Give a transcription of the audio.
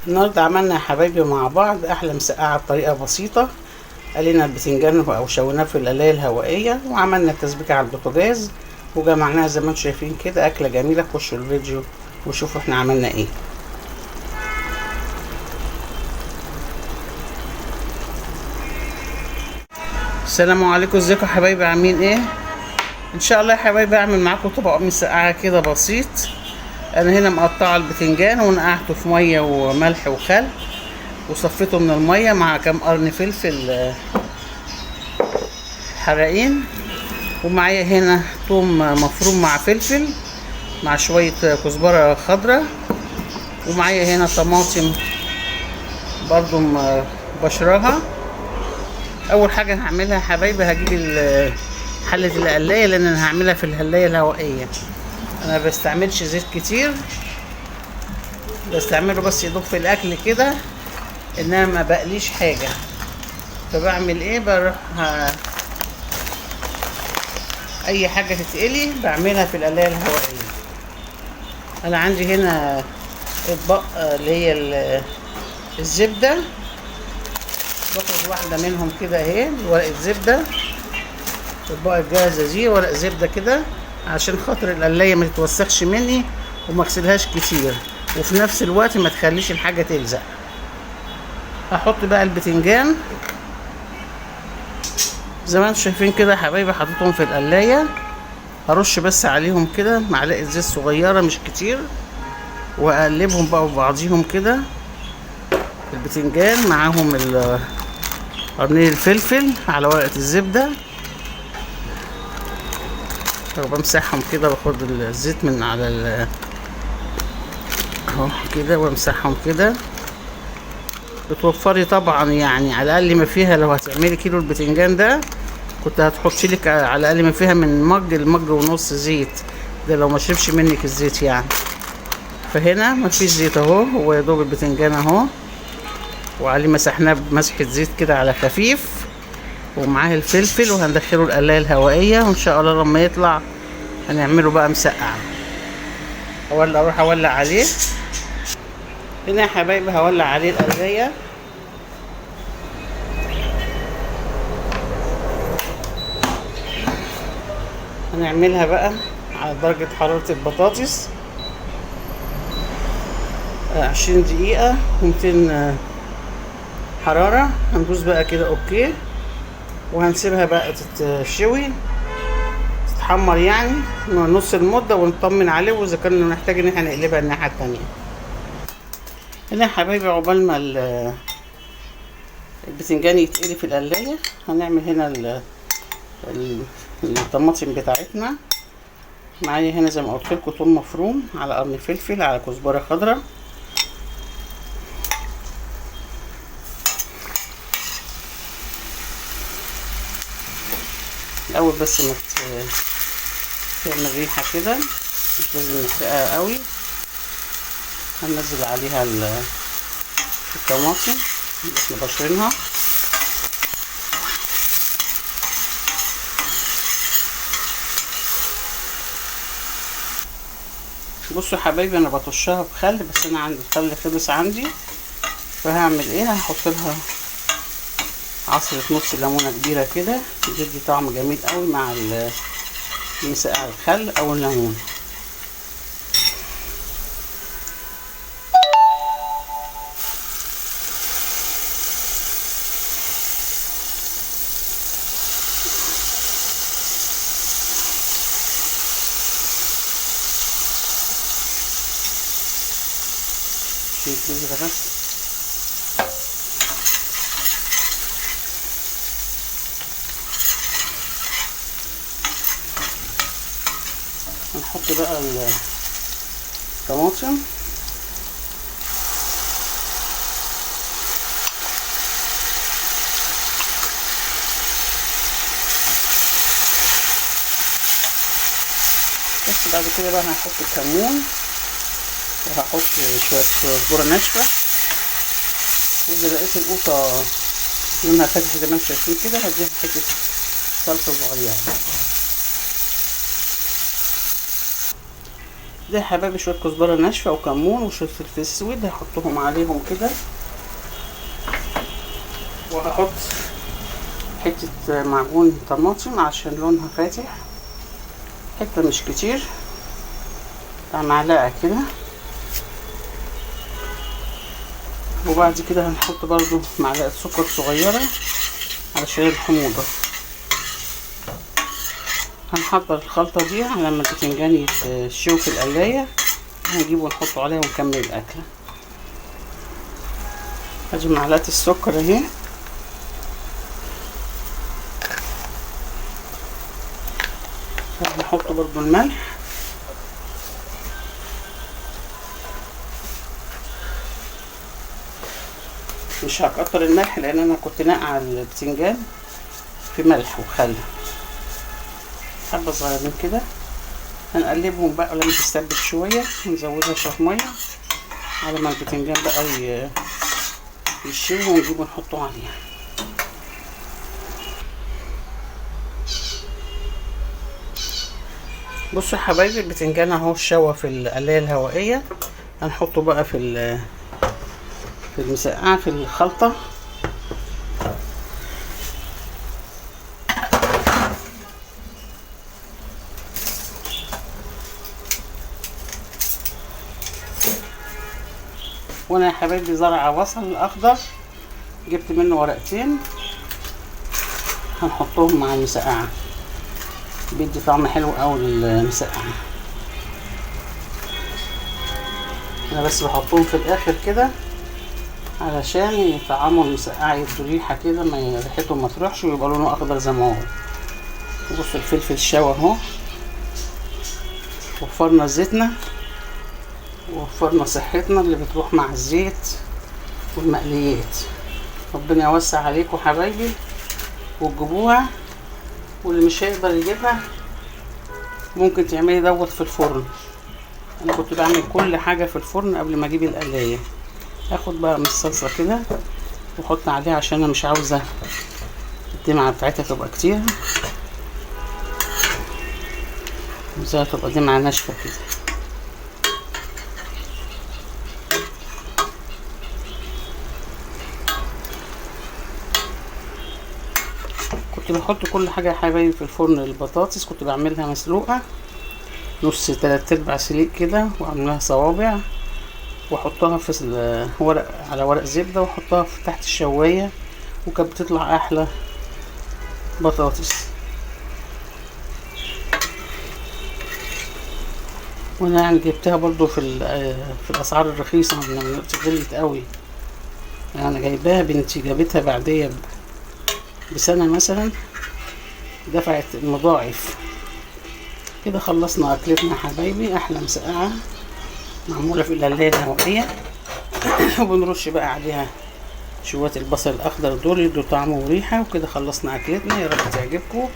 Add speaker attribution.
Speaker 1: النهارده عملنا يا حبايبي مع بعض احلى مسقعه بطريقه بسيطه. قلينا البتنجان او شويناه في القلايه الهوائيه، وعملنا التسبيكه على البوتاجاز وجمعناها زي ما انتم شايفين كده. اكله جميله. خشوا الفيديو وشوفوا احنا عملنا ايه. السلام عليكم، ازيكم يا حبايبي؟ عاملين ايه؟ ان شاء الله يا حبايبي اعمل معاكم طبق مسقعه كده بسيط. انا هنا مقطعه البتنجان ونقعته في ميه وملح وخل، وصفيته من الميه مع كام قرن فلفل حراقين، ومعايا هنا ثوم مفروم مع فلفل مع شويه كزبره خضراء، ومعايا هنا طماطم برضو بشرها. اول حاجه هعملها يا حبايبي هجيب حله القلايه، لان انا هعملها في القلايه الهوائيه. انا ما بستعملش زيت كتير، بستعمله بس يدوب في الاكل كده، انما ما بقليش حاجه. فبعمل ايه؟ بروح اي حاجه تتقلي بعملها في القلايه الهوائيه. انا عندي هنا اطباق اللي هي الزبده، باخد واحده منهم كده اهي، ورقه زبده. الاطباق الجاهزه دي ورق زبده كده عشان خاطر القلايه ما تتوسخش مني وما اغسلهاش كتير، وفي نفس الوقت ما تخليش الحاجه تلزق. هحط بقى البتنجان زي ما انتم شايفين كده يا حبايبي، حطيتهم في القلايه. هرش بس عليهم كده معلقه زيت صغيره مش كتير، واقلبهم بقى في بعضيهم كده. البتنجان معاهم قرنين الفلفل على ورقه الزبده، وبمسحهم كده، باخد الزيت من على اهو كده وامسحهم كده. بتوفري طبعا، يعني على الاقل ما فيها لو هتعملي كيلو البتنجان ده كنت هتحطي لك على الاقل ما فيها من المج ونص زيت، ده لو ما شربش منك الزيت يعني. فهنا ما فيش زيت اهو، هو يا دوب البتنجان اهو، وعليه مسحناه بمسحه زيت كده على خفيف، ومعاه الفلفل، وهندخله القلايه الهوائيه، وان شاء الله لما يطلع هنعمله بقى مسقعه. اروح اولع عليه هنا يا حبايبي، هولع عليه القلايه. هنعملها بقى على درجه حراره البطاطس 20 دقيقه و200 حراره. هندوس بقى كده اوكي، وهنسيبها بقى تتشوي تتحمر يعني نص المده، ونطمن عليه، واذا كنا نحتاج ان احنا نقلبها الناحيه التانيه. هنا يا حبايبي عقبال ما البتنجان يتقلي في القلايه، هنعمل هنا الطماطم بتاعتنا. معايا هنا زي ما قلت لكم ثوم مفروم على قرن فلفل على كزبره خضراء، الاول بس ما تعمل ريحه كده، مش لازم نحرقها قوي. هننزل عليها الطماطم اللي احنا بشرينها، بصوا يا حبايبي انا بطشها بخل، بس انا عندي الخل خلص عندي، فهعمل ايه؟ هحط لها عصرة نص ليمونة كبيرة كده، بتدي طعم جميل قوي مع مسقعة الخل او الليمون. شيء كده بس. هنحط بقى الطماطم، بس بعد كده بقى هنحط الكمون، وهحط شويه كزبره ناشفه، واذا لقيت القوطه لونها فاتح زي ما انتم شايفين كده هديها حته صلصه صغيره. ده يا حبايبي شويه كزبره ناشفه وكمون وشويه فلفل اسود هحطهم عليهم كده، وهحط حته معجون طماطم عشان لونها فاتح، حته مش كتير بتاع معلقه كده. وبعد كده هنحط برضو معلقه سكر صغيره علشان الحموضه. هنحضر الخلطه دي على ما البتنجان يتشوي في القلايه، هنجيبه ونحطه عليها ونكمل الاكله. ادي معلقه السكر اهي، هنحط برضو الملح، مش هكتر الملح لان انا كنت ناقعه البتنجان في ملح وخل، حبه صغيرين كده. هنقلبهم بقى لما تتسبك شويه ونزودها شويه ميه على ما البتنجان بقى يشوي، ونجيبه نحطه عليها. بصوا يا حبايبي البتنجان اهو شوى في القلايه الهوائيه، هنحطه بقى في المسقعه في الخلطه. وانا يا حبايبي زرعه بصل اخضر جبت منه ورقتين، هنحطهم مع المسقعه، بيدي طعم حلو قوي للمسقعه. انا بس بحطهم في الاخر كده علشان يطعموا المسقعه، يدوا ريحه كده، ما ريحتهم ما تروحش ويبقى لونه اخضر زي ما هو. بصوا الفلفل شوى اهو، وفرنا زيتنا ووفرنا صحتنا اللي بتروح مع الزيت والمقليات. ربنا يوسع عليكم حبايبي وتجيبوها، واللي مش هيقدر يجيبها ممكن تعملي دوت في الفرن. انا كنت بعمل كل حاجه في الفرن قبل ما اجيب القلايه. اخد بقى من الصلصه كده واحط عليها عشان انا مش عاوزه الدمعه بتاعتها تبقى كتير، عاوزاها تبقى دمعه ناشفه كده. كنت بحط كل حاجه يا حبايبي في الفرن. البطاطس كنت بعملها مسلوقه نص 3/4 سليق كده، وعاملاها صوابع، واحطها في ورق على ورق زبده، واحطها في تحت الشوايه، وكانت بتطلع احلى بطاطس. وانا يعني جبتها برضو في الاسعار الرخيصه، ما غليت قوي يعني. جايباها بنتي جابتها بعديه بسنه مثلا، دفعت المضاعف. كده خلصنا اكلتنا يا حبايبي، احلى مسقعه معموله في القلايه الهوائيه. وبنرش بقى عليها شويه البصل الاخضر دول يدوا طعم وريحه. وكده خلصنا اكلتنا، يا رب تعجبكم.